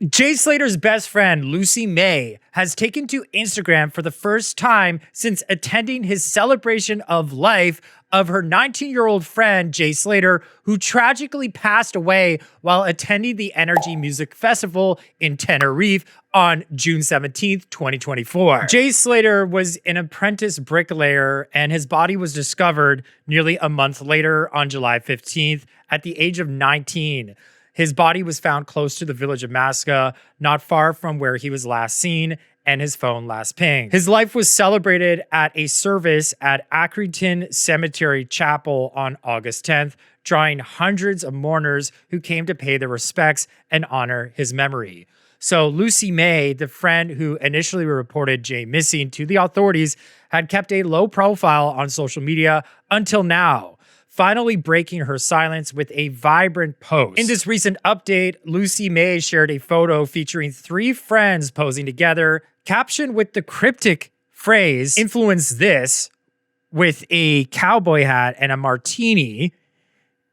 Jay Slater's best friend, Lucy Mae, has taken to Instagram for the first time since attending his celebration of life of her 19-year-old friend, Jay Slater, who tragically passed away while attending the Energy Music Festival in Tenerife on June 17th, 2024. Jay Slater was an apprentice bricklayer, and his body was discovered nearly a month later on July 15th at the age of 19. His body was found close to the village of Masca, not far from where he was last seen and his phone last pinged. His life was celebrated at a service at Accrington Cemetery Chapel on August 10th, drawing hundreds of mourners who came to pay their respects and honor his memory. So Lucy Mae, the friend who initially reported Jay missing to the authorities, had kept a low profile on social media until now, finally breaking her silence with a vibrant post. In this recent update, Lucy Mae shared a photo featuring 3 friends posing together, captioned with the cryptic phrase, "Influence this," with a cowboy hat and a martini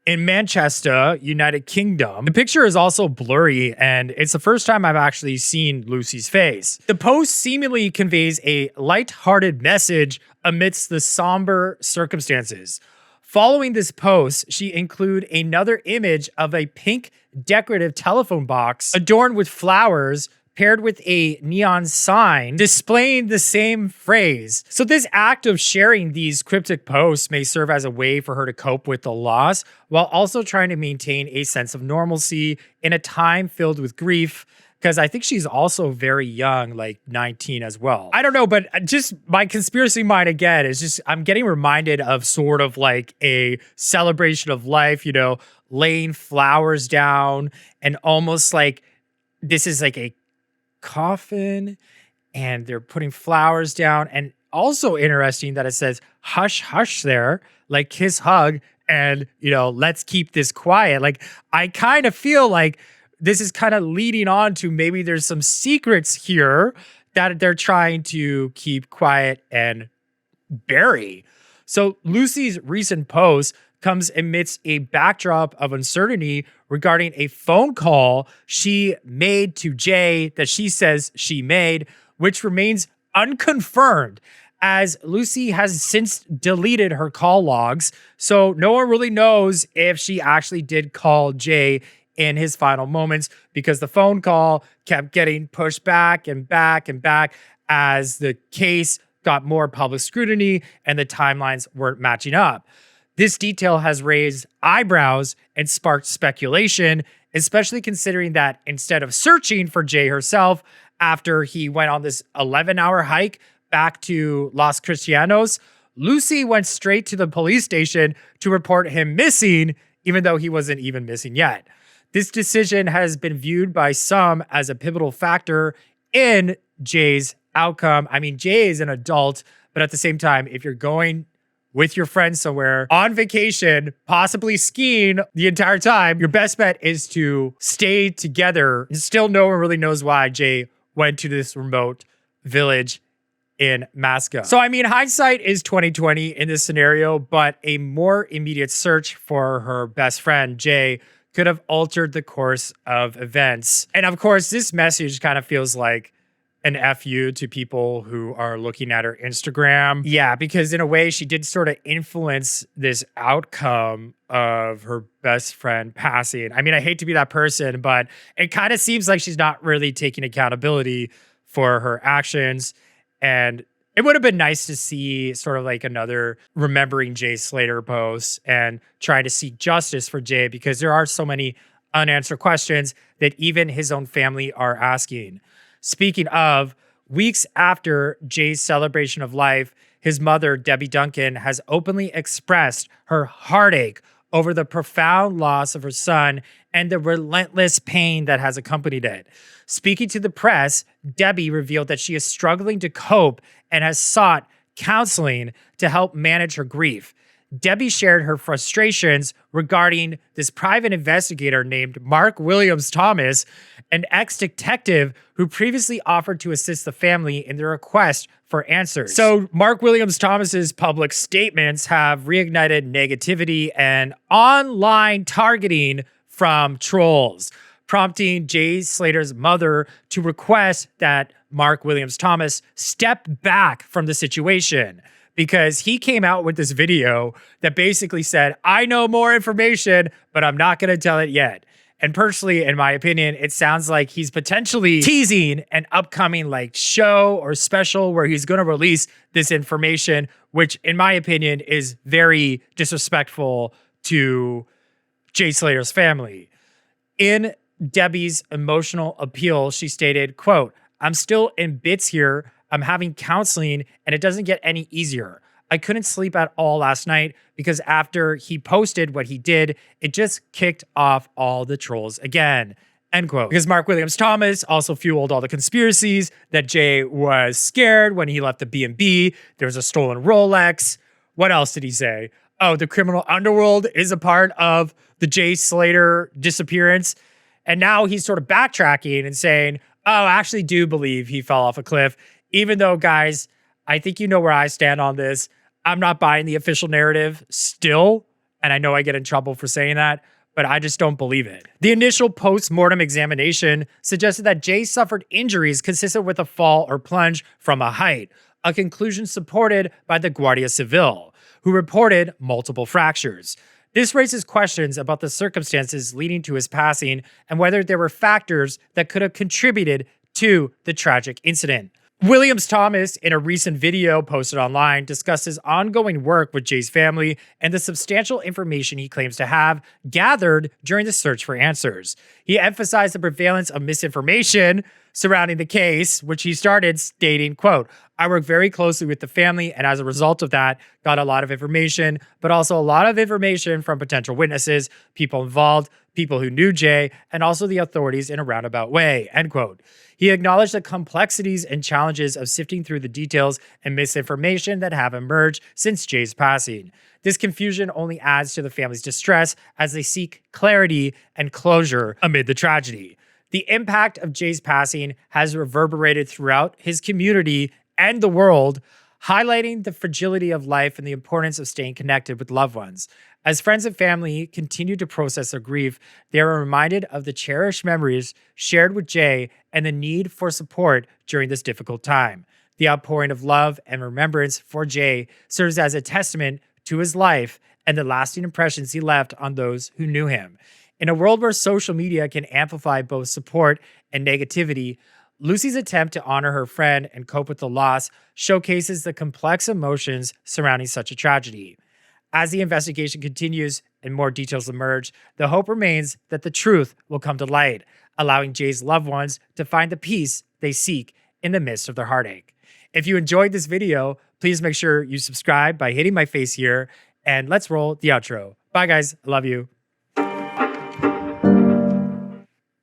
in Manchester, United Kingdom. The picture is also blurry, and it's the first time I've actually seen Lucy's face. The post seemingly conveys a light-hearted message amidst the somber circumstances. Following this post, she included another image of a pink decorative telephone box adorned with flowers paired with a neon sign displaying the same phrase. So this act of sharing these cryptic posts may serve as a way for her to cope with the loss while also trying to maintain a sense of normalcy in a time filled with grief, because I think she's also very young, like 19 as well. I don't know, but just my conspiracy mind again is just, I'm getting reminded of sort of like a celebration of life, you know, laying flowers down and almost like this is like a coffin and they're putting flowers down. And also interesting that it says hush, hush there, like kiss, hug, and, you know, let's keep this quiet. Like, I kind of feel like this is kind of leading on to maybe there's some secrets here that they're trying to keep quiet and bury. So Lucy's recent post comes amidst a backdrop of uncertainty regarding a phone call she made to Jay that she says she made, which remains unconfirmed, as Lucy has since deleted her call logs. So no one really knows if she actually did call Jay in his final moments, because the phone call kept getting pushed back and back and back as the case got more public scrutiny and the timelines weren't matching up. This detail has raised eyebrows and sparked speculation, especially considering that instead of searching for Jay herself after he went on this 11-hour hike back to Los Cristianos, Lucy went straight to the police station to report him missing, even though he wasn't even missing yet. This decision has been viewed by some as a pivotal factor in Jay's outcome. I mean, Jay is an adult, but at the same time, if you're going with your friends somewhere on vacation, possibly skiing the entire time, your best bet is to stay together. Still, no one really knows why Jay went to this remote village in Masca. So, I mean, hindsight is 2020 in this scenario, but a more immediate search for her best friend, Jay, could have altered the course of events. And of course, this message kind of feels like an FU to people who are looking at her Instagram. Yeah, because in a way, she did sort of influence this outcome of her best friend passing. I mean, I hate to be that person, but it kind of seems like she's not really taking accountability for her actions. And it would have been nice to see sort of like another remembering Jay Slater post and try to seek justice for Jay, because there are so many unanswered questions that even his own family are asking. Speaking of, weeks after Jay's celebration of life, his mother, Debbie Duncan, has openly expressed her heartache over the profound loss of her son and the relentless pain that has accompanied it. Speaking to the press, Debbie revealed that she is struggling to cope and has sought counseling to help manage her grief. Debbie shared her frustrations regarding this private investigator named Mark Williams Thomas, an ex-detective who previously offered to assist the family in their request for answers. So Mark Williams Thomas's public statements have reignited negativity and online targeting from trolls. prompting Jay Slater's mother to request that Mark Williams Thomas step back from the situation, because he came out with this video that basically said, I know more information, but I'm not going to tell it yet. And personally, in my opinion, it sounds like he's potentially teasing an upcoming like show or special where he's going to release this information, which in my opinion is very disrespectful to Jay Slater's family. In Debbie's emotional appeal, she stated, quote, I'm still in bits here. I'm having counseling and it doesn't get any easier. I couldn't sleep at all last night because after he posted what he did, it just kicked off all the trolls again, end quote. Because Mark Williams Thomas also fueled all the conspiracies that Jay was scared when he left the B&B. There was a stolen Rolex. What else did he say? Oh, the criminal underworld is a part of the Jay Slater disappearance. And now he's sort of backtracking and saying, oh, I actually do believe he fell off a cliff. Even though, guys, I think you know where I stand on this. I'm not buying the official narrative still, and I know I get in trouble for saying that, but I just don't believe it. The initial post-mortem examination suggested that Jay suffered injuries consistent with a fall or plunge from a height, a conclusion supported by the Guardia Civil, who reported multiple fractures. This raises questions about the circumstances leading to his passing and whether there were factors that could have contributed to the tragic incident. Williams Thomas, in a recent video posted online, discussed his ongoing work with Jay's family and the substantial information he claims to have gathered during the search for answers. He emphasized the prevalence of misinformation surrounding the case, which he started stating, quote, I work very closely with the family and as a result of that, got a lot of information, but also a lot of information from potential witnesses, people involved, people who knew Jay, and also the authorities in a roundabout way, end quote. He acknowledged the complexities and challenges of sifting through the details and misinformation that have emerged since Jay's passing. This confusion only adds to the family's distress as they seek clarity and closure amid the tragedy. The impact of Jay's passing has reverberated throughout his community and the world, highlighting the fragility of life and the importance of staying connected with loved ones. As friends and family continue to process their grief, they are reminded of the cherished memories shared with Jay and the need for support during this difficult time. The outpouring of love and remembrance for Jay serves as a testament to his life and the lasting impressions he left on those who knew him. In a world where social media can amplify both support and negativity, Lucy's attempt to honor her friend and cope with the loss showcases the complex emotions surrounding such a tragedy. As the investigation continues and more details emerge, the hope remains that the truth will come to light, allowing Jay's loved ones to find the peace they seek in the midst of their heartache. If you enjoyed this video, please make sure you subscribe by hitting my face here, and let's roll the outro. Bye, guys. I love you.